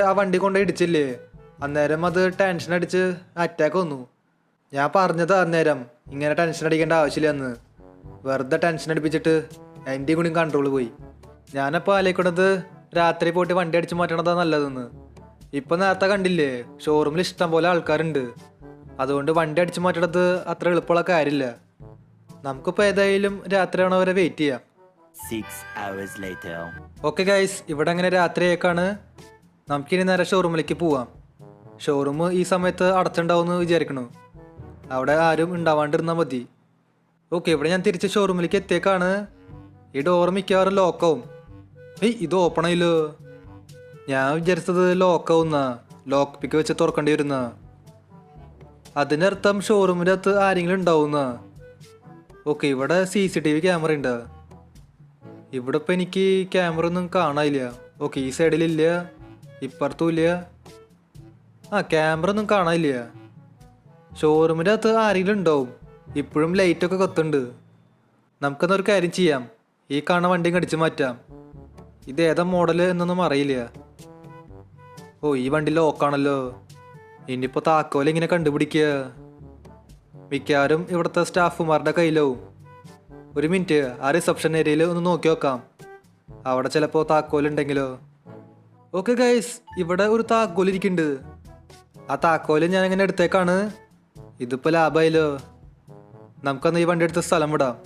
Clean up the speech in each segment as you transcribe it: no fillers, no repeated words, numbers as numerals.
ആ വണ്ടി കൊണ്ടുപോയി ഇടിച്ചില്ലേ, അന്നേരം അത് ടെൻഷൻ അടിച്ച് അറ്റാക്ക് വന്നു. ഞാൻ പറഞ്ഞത് അന്നേരം ഇങ്ങനെ ടെൻഷൻ അടിക്കേണ്ട ആവശ്യമില്ലെന്ന്. വെറുതെ ടെൻഷൻ അടിപ്പിച്ചിട്ട് എൻ്റെ കൂടി കൺട്രോൾ പോയി. ഞാനപ്പോൾ ആലോചിക്കണത് രാത്രി പോയിട്ട് വണ്ടി അടിച്ച് മാറ്റണതാണ് നല്ലതെന്ന്. ഇപ്പം നേരത്തെ കണ്ടില്ലേ, ഷോറൂമിൽ ഇഷ്ടം പോലെ ആൾക്കാരുണ്ട്. അതുകൊണ്ട് വണ്ടി അടിച്ച് മാറ്റണത് അത്ര എളുപ്പമുള്ള കാര്യമില്ല. നമുക്കിപ്പോൾ ഏതായാലും രാത്രിയാണോ വരെ വെയിറ്റ് ചെയ്യാം. 6 hours later. ഓക്കെ ഗൈസ്, ഇവിടെ അങ്ങനെ രാത്രിയേക്കാണ്. നമുക്കിനി നേരെ ഷോറൂമിലേക്ക് പോവാം. ഷോറൂം ഈ സമയത്ത് അടച്ചിട്ടുണ്ടാവുമെന്ന് വിചാരിക്കണു. അവിടെ ആരും ഉണ്ടാവാണ്ടിരുന്നാൽ മതി. ഓക്കെ, ഇവിടെ ഞാൻ തിരിച്ച് ഷോറൂമിലേക്ക് എത്തിയേക്കാണ്. ഈ ഡോർ മിക്കവാറും ലോക്കാവും. ഇത് ഓപ്പൺ ആയില്ലോ. ഞാൻ വിചാരിച്ചത് ലോക്കാവുന്ന, ലോക്ക് പിക്ക് വെച്ച് തുറക്കേണ്ടി വരുന്ന. അതിനർത്ഥം ഷോറൂമിൻ്റെ അകത്ത് ആരെങ്കിലും ഉണ്ടാവുന്ന. ഓക്കെ, ഇവിടെ CCTV ക്യാമറ ഉണ്ട്. ഇവിടെ ഇപ്പം എനിക്ക് ക്യാമറ ഒന്നും കാണാനില്ല. ഓക്കെ, ഈ സൈഡിലില്ല, ഇപ്പുറത്തും ഇല്ല. ക്യാമറ ഒന്നും കാണാനില്ല. ഷോറൂമിൻ്റെ അകത്ത് ആരെങ്കിലും ഉണ്ടാവും. ഇപ്പോഴും ലൈറ്റൊക്കെ കത്തുണ്ട്. നമുക്കെന്നൊരു കാര്യം ചെയ്യാം, ഈ കാണുന്ന വണ്ടിയും കടിച്ചു മാറ്റാം. ഇത് ഏതാ മോഡൽ എന്നൊന്നും അറിയില്ല. ഈ വണ്ടി ലോക്കാണല്ലോ. ഇനിയിപ്പോൾ താക്കോൽ ഇങ്ങനെ കണ്ടുപിടിക്കുക. മിക്കവാറും ഇവിടുത്തെ സ്റ്റാഫുമാരുടെ കയ്യിലാവും. ഒരു മിനിറ്റ്, ആ റിസപ്ഷൻ ഏരിയയിൽ ഒന്ന് നോക്കി നോക്കാം. അവിടെ ചിലപ്പോൾ താക്കോലുണ്ടെങ്കിലോ. ഓക്കെ ഗൈസ്, ഇവിടെ ഒരു താക്കോൽ ഇരിക്കുന്നുണ്ട്. ആ താക്കോല് ഞാൻ എങ്ങനെ എടുത്തേക്കാണ്. ഇതിപ്പോൾ ലാഭമായല്ലോ. നമുക്കന്ന് ഈ വണ്ടി എടുത്ത സ്ഥലം വിടാം.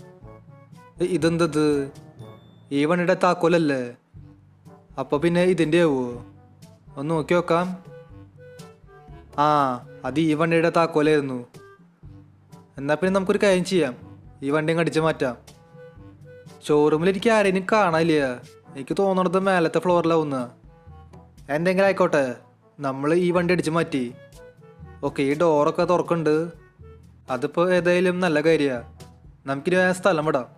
ഇതെന്തത്? ഈ വണ്ടിയുടെ താക്കോലല്ലേ? അപ്പോൾ പിന്നെ ഇതിൻ്റെ ആവോ? ഒന്ന് നോക്കി നോക്കാം. അത് ഈ വണ്ടിയുടെ താക്കോലായിരുന്നു. എന്നാൽ പിന്നെ നമുക്കൊരു കാര്യം ചെയ്യാം, ഈ വണ്ടിയും കടിച്ചു മാറ്റാം. ഷോറൂമിൽ എനിക്ക് ആരെയും കാണാനില്ല. എനിക്ക് തോന്നണത് മേലത്തെ ഫ്ലോറിലാവുന്ന. എന്തെങ്കിലും ആയിക്കോട്ടെ, നമ്മൾ ഈ വണ്ടി അടിച്ചു മാറ്റി. ഓക്കെ, ഈ ഡോറൊക്കെ തുറക്കുന്നുണ്ട്. അതിപ്പോൾ ഏതായാലും നല്ല കാര്യമാണ്. നമുക്കിനി ആ സ്ഥലം വിടാം.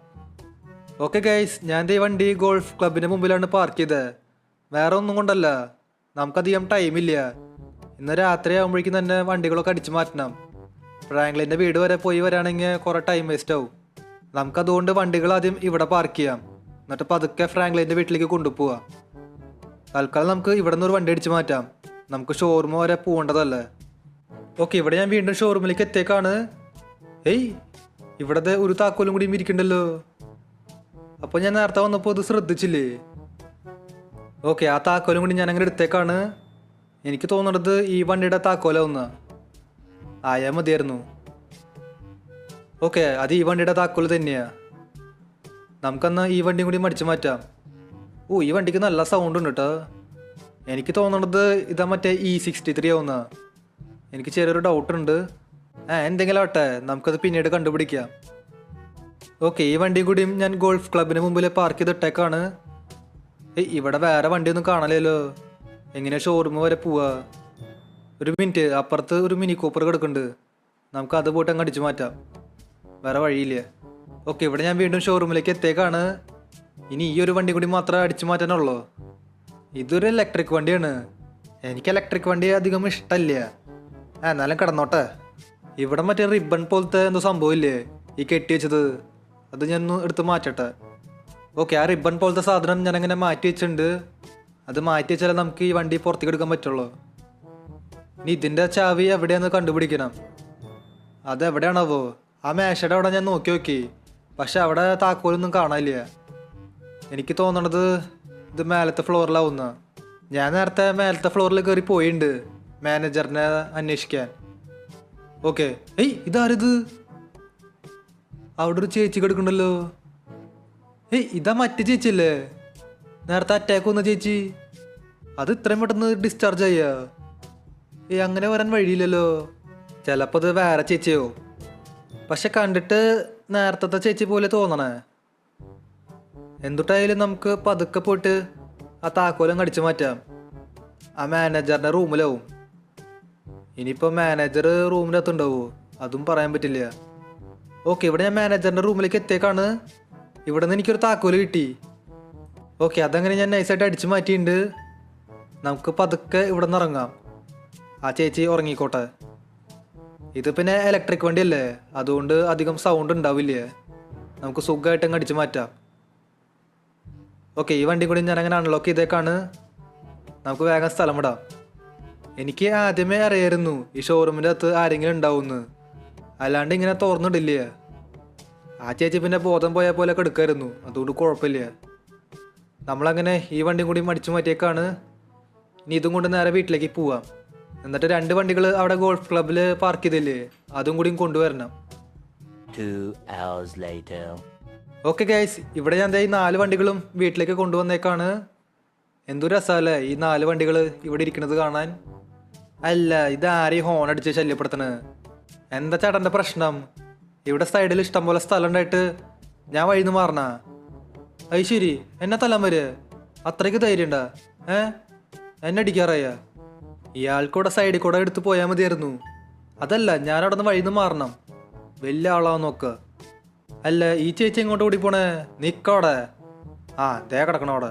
ഓക്കെ ഗൈസ്, ഞാൻ ഈ വണ്ടി ഗോൾഫ് ക്ലബിൻ്റെ മുമ്പിലാണ് പാർക്ക് ചെയ്തത്. വേറെ ഒന്നും കൊണ്ടല്ല, നമുക്കധികം ടൈമില്ല. ഇന്ന് രാത്രി ആകുമ്പോഴേക്കും തന്നെ വണ്ടികളൊക്കെ അടിച്ചു മാറ്റണം. ഫ്രാങ്ക്ലിൻ്റെ വീട് വരെ പോയി വരാണെങ്കിൽ കുറേ ടൈം വേസ്റ്റ് ആവും. നമുക്കതുകൊണ്ട് വണ്ടികൾ ആദ്യം ഇവിടെ പാർക്ക് ചെയ്യാം, എന്നിട്ട് പതുക്കെ ഫ്രാങ്ക്ലിൻ്റെ വീട്ടിലേക്ക് കൊണ്ടുപോവാം. തൽക്കാലം നമുക്ക് ഇവിടെ നിന്ന് ഒരു വണ്ടി അടിച്ചു മാറ്റാം. നമുക്ക് ഷോറൂം വരെ പോകേണ്ടതല്ലേ. ഓക്കെ, ഇവിടെ ഞാൻ വീണ്ടും ഷോറൂമിലേക്ക് എത്തിയേക്കാണ്. ഇവിടത്തെ ഒരു താക്കോലും കൂടി ഇരിക്കണ്ടല്ലോ. അപ്പോൾ ഞാൻ നേരത്തെ വന്നപ്പോൾ ഇത് ശ്രദ്ധിച്ചില്ലേ? ഓക്കെ, ആ താക്കോലും കൂടി ഞാൻ അങ്ങനെ എടുത്തേക്കാണ്. എനിക്ക് തോന്നുന്നത് ഈ വണ്ടിയുടെ താക്കോലാവുന്ന ആയാൽ മതിയായിരുന്നു. ഓക്കെ, അത് ഈ വണ്ടിയുടെ താക്കോല് തന്നെയാണ്. നമുക്കെന്നാൽ ഈ വണ്ടിയും കൂടി മടിച്ചു മാറ്റാം. ഈ വണ്ടിക്ക് നല്ല സൗണ്ട് ഉണ്ട് കേട്ടോ. എനിക്ക് തോന്നണത് ഇതാ മറ്റേ E63 ആവുന്ന. എനിക്ക് ചെറിയൊരു ഡൗട്ടുണ്ട്. എന്തെങ്കിലും ആവട്ടെ, നമുക്കത് പിന്നീട് കണ്ടുപിടിക്കാം. ഓക്കെ, ഈ വണ്ടിയും കൂടിയും ഞാൻ ഗോൾഫ് ക്ലബിന് മുമ്പിൽ പാർക്ക് ചെയ്തിട്ടേക്കാണ്. ഇവിടെ വേറെ വണ്ടിയൊന്നും കാണലല്ലോ. എങ്ങനെ ഷോറൂം വരെ പോവാ? ഒരു മിനിറ്റ്, അപ്പുറത്ത് ഒരു മിനി കൂപ്പർ കിടക്കുന്നുണ്ട്. നമുക്ക് അത് പോയിട്ട് അങ്ങ് അടിച്ചു മാറ്റാം. വേറെ വഴിയില്ല. ഓക്കെ, ഇവിടെ ഞാൻ വീണ്ടും ഷോറൂമിലേക്ക് എത്തിയേക്കാണ്. ഇനി ഈ ഒരു വണ്ടി കൂടി മാത്രമേ അടിച്ചു മാറ്റാനുള്ളൂ. ഇതൊരു ഇലക്ട്രിക് വണ്ടിയാണ്. എനിക്ക് ഇലക്ട്രിക് വണ്ടി അധികം ഇഷ്ടമല്ല. എന്നാലും കിടന്നോട്ടെ. ഇവിടെ മറ്റേ റിബൺ പോലത്തെ എന്തോ സംഭവമില്ലേ ഈ കെട്ടി വെച്ചത്, അത് ഞാൻ ഒന്ന് എടുത്ത് മാറ്റട്ടെ. ഓക്കെ, ആ റിബൺ പോലത്തെ സാധനം ഞാൻ അങ്ങനെ മാറ്റി വെച്ചിട്ടുണ്ട്. അത് മാറ്റി വെച്ചാലേ നമുക്ക് ഈ വണ്ടി പുറത്തേക്ക് എടുക്കാൻ പറ്റുള്ളൂ. ഇനി ഇതിൻ്റെ ചാവി എവിടെയാണെന്ന് കണ്ടുപിടിക്കണം. അതെവിടെയാണാവോ? ആ മേശയുടെ അവിടെ ഞാൻ നോക്കി, പക്ഷെ അവിടെ താക്കോലൊന്നും കാണാനില്ല. എനിക്ക് തോന്നണത് ഇത് മേലത്തെ ഫ്ലോറിലാവുന്ന. ഞാൻ നേരത്തെ മേലത്തെ ഫ്ലോറിൽ കയറി പോയിട്ടുണ്ട് മാനേജറിനെ അന്വേഷിക്കാൻ. ഓക്കെ, ഇതാരിത്? അവിടെ ഒരു ചേച്ചി കിടക്കണ്ടല്ലോ. ഇതാ മറ്റേ ചേച്ചിയല്ലേ നേരത്തെ അറ്റാക്ക് വന്ന ചേച്ചി? അത് ഇത്രയും പെട്ടെന്ന് ഡിസ്ചാർജ് ആയാ? അങ്ങനെ വരാൻ വഴിയില്ലല്ലോ. ചിലപ്പോൾ അത് വേറെ ചേച്ചിയോ. പക്ഷെ കണ്ടിട്ട് നേരത്തെ ചേച്ചി പോലെ തോന്നണേ. എന്തുട്ടായാലും നമുക്ക് പതുക്കെ പോയിട്ട് ആ താക്കോലം കടിച്ചു മാറ്റാം. ആ മാനേജറിൻ്റെ റൂമിലാവും. ഇനിയിപ്പോൾ മാനേജർ റൂമിനകത്തുണ്ടാവുമോ അതും പറയാൻ പറ്റില്ല. ഓക്കെ, ഇവിടെ ഞാൻ മാനേജറിൻ്റെ റൂമിലേക്ക് എത്തിയേക്കാണ്. ഇവിടെ നിന്ന് എനിക്കൊരു താക്കോല് കിട്ടി. ഓക്കെ, അതങ്ങനെ ഞാൻ നൈസായിട്ട് അടിച്ചു മാറ്റിയിട്ടുണ്ട്. നമുക്ക് പതുക്കെ ഇവിടെ നിന്ന് ഇറങ്ങാം. ആ ചേച്ചി ഉറങ്ങിക്കോട്ടെ. ഇത് പിന്നെ ഇലക്ട്രിക് വണ്ടിയല്ലേ, അതുകൊണ്ട് അധികം സൗണ്ട് ഉണ്ടാവില്ലേ. നമുക്ക് സുഖമായിട്ട് അങ്ങ് അടിച്ചു മാറ്റാം. ഓക്കെ, ഈ വണ്ടി കൂടി ഞാൻ അങ്ങനെ അൺലോക്ക് ചെയ്തേക്കാണ്. നമുക്ക് വേഗം സ്ഥലം വിടാം. എനിക്ക് ആദ്യമേ അറിയായിരുന്നു ഈ ഷോറൂമിൻ്റെ അകത്ത് ആരെങ്കിലും ഉണ്ടാവുമെന്ന്. അല്ലാണ്ട് ഇങ്ങനെ തുറന്നിടില്ല. ആ ചേച്ചി പിന്നെ ബോധം പോയ പോലെ കിടക്കായിരുന്നു. അതുകൊണ്ട് കുഴപ്പമില്ല. നമ്മളങ്ങനെ ഈ വണ്ടിയും കൂടി മടിച്ചു മാറ്റിയേക്കാണ്. ഇനി ഇതും കൊണ്ട് നേരെ വീട്ടിലേക്ക് പോവാം. എന്നിട്ട് 2 വണ്ടികൾ അവിടെ ഗോൾഫ് ക്ലബ്ബിൽ പാർക്ക് ചെയ്തില്ലേ, അതും കൂടിയും കൊണ്ടുവരണം. 2 hours later. ഓക്കെ ഗൈസ്, ഇവിടെ ഞാൻ ദേ ഈ 4 വണ്ടികളും വീട്ടിലേക്ക് കൊണ്ടുവന്നേക്കാണ്. എന്തൊരു രസമല്ലേ ഈ 4 വണ്ടികൾ ഇവിടെ ഇരിക്കുന്നത് കാണാൻ. അല്ല, ഇതാരെയും ഹോൺ അടിച്ച് ശല്യപ്പെടുത്തണേ? എന്താ ചേട്ടൻ്റെ പ്രശ്നം? ഇവിടെ സൈഡിൽ ഇഷ്ടംപോലെ സ്ഥലം ഉണ്ടായിട്ട് ഞാൻ വഴിന്ന് മാറണ? അത് ശരി, എന്നെ തല്ലാൻ വരെ അത്രയ്ക്ക് ധൈര്യം ഉണ്ടാ? എന്നെ അടിക്കാറായ? ഇയാൾക്കൂടെ സൈഡിൽ കൂടെ എടുത്ത് പോയാൽ മതിയായിരുന്നു. അതല്ല, ഞാൻ അവിടെ നിന്ന് വഴിന്ന് മാറണം. വലിയ ആളാവും നോക്കുക. അല്ല, ഈ ചേച്ചി എങ്ങോട്ട് ഓടി പോണേ? നിക്കവിടെ. ദേ കിടക്കണ അവിടെ.